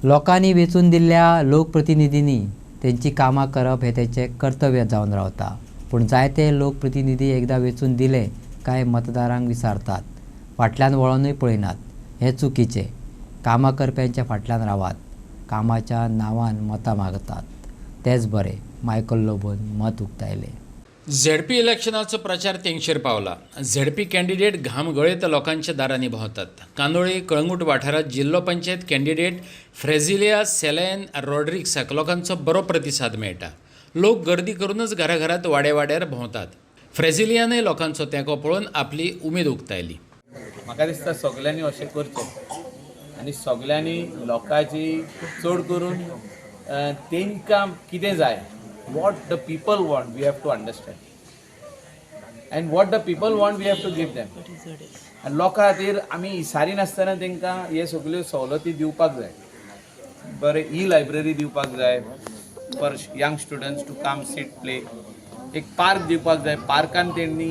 लोकांनी वेचून दिल्ल्या लोकप्रतिनिधींनी त्यांची कामां करप हे त्याचें कर्तव्य जावन रावता। पूण जायते लोकप्रतिनिधी एकदां वेचून दिले काय मतदारांक विसारतात, फाटल्यान वळोनूय पळयनात। हे चुकीचें। कामां करप्यांच्या फाटल्यान रावात, कामाच्या नांवान मतां मागतात, तेच बरें। मायकल लोबोन मत उक्तायलें। झेडपी इलेक्शनाचो प्रचार तेंगशेर पावला। झेडपी कॅन्डिडेट घाम गळयत लोकांच्या दारांनी भोंवतात। कांदोळी कळंगूट वाठारांत जिल्लो पंचायत कॅन्डिडेट फ्रेझिलिया सेलेन रॉड्रिग्साक लोकांचो बरो प्रतिसाद मेळटा। लोक गर्दी करूनच घराघरांत वाड्यार भोंवतात। फ्रेझिलियानय लोकांचो तेंको पळोवन आपली उमेद उक्तायली। म्हाका दिसता सगल्यांनी अशें करचें आनी सगल्यांनी लोकांची चड करून तांकां कितें जाय, what the people want, we have to understand, and what the people want, we have to give them. आनी लोकां खातीर आमी इसारी नासतना तांकां हे सगल्यो सवलती दिवपाक जाय। बरें ई लायब्ररी दिवपाक जाय for young students to come sit play. एक पार्क दिवपाक जाय, पार्कान तेणी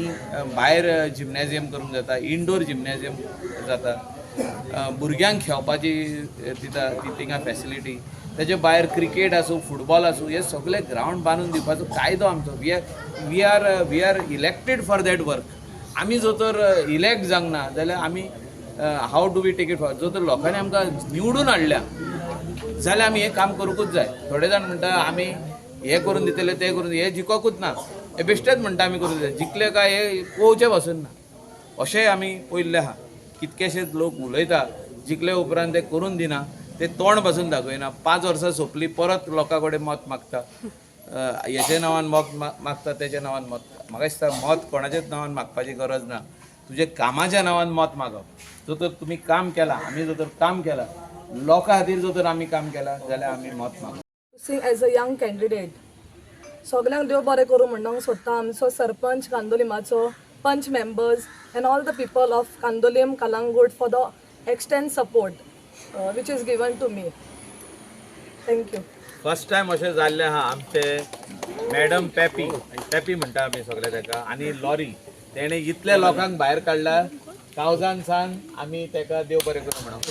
भायर जिमनेजियम करूंक जाता, इंडोर जिमनेजियम जाता, भुरग्यांक खेळपाची दिता तिंगा फॅसिलिटी। तेजे भायर क्रिकेट आसूं, फुटबॉल आसूं, हे सगळे ग्रावंड बांदून दिवपाचो कायदो आमचो। We are elected for that work. आमी जो तर इलेक्ट जावंक ना जाल्यार आमी हाव do we take it for. जो तर लोकांनी आमकां निवडून हाडल्या जाल्यार आमी हें काम करूंकूच जाय। थोडे जाण म्हणटा आमी हे करून दितले, ते करून, हे जिखोकूच ना, हे बेश्टेच म्हणटा आमी करूंक जाय। जिखले काय हे पळोवचें पासून ना, अशेंय आमी पळयल्लें आहा। कितकेशेच लोक उलयता, जिखले उपरांत ते करून दिना, ते तोंड पासून दाखयना। 5 वर्सां सोंपली, परत लोकां कडेन मत मागता, हेच्या नांवान मत मागता, तेच्या नांवान मत। म्हाका दिसता मत कोणाच्याच नांवान मागपाची गरज ना, तुजे कामाच्या नांवान मत मागप। जो तर तुमी काम केलां, आमी जो तर काम केलां, लोकां खातीर जो तर आमी काम केलां जाल्यार आमी मत मागप। एज अ यंग कॅन्डिडेट सगळ्यांक देव बरें करूं म्हणूंक सोदता आमचो सरपंच कांदोलिमाचो, पंच members end all the people of Candolim Calangute for the extend support which is given to me. Thank you. First time अशें जाल्लें आहा। आमचे मॅडम पेपी म्हणटा आमी सगळे ताका, आनी लॉरी तेणें इतल्या लोकांक भायर काडला, थावजंड्सान आमी ताका देव बरें करूं म्हणून।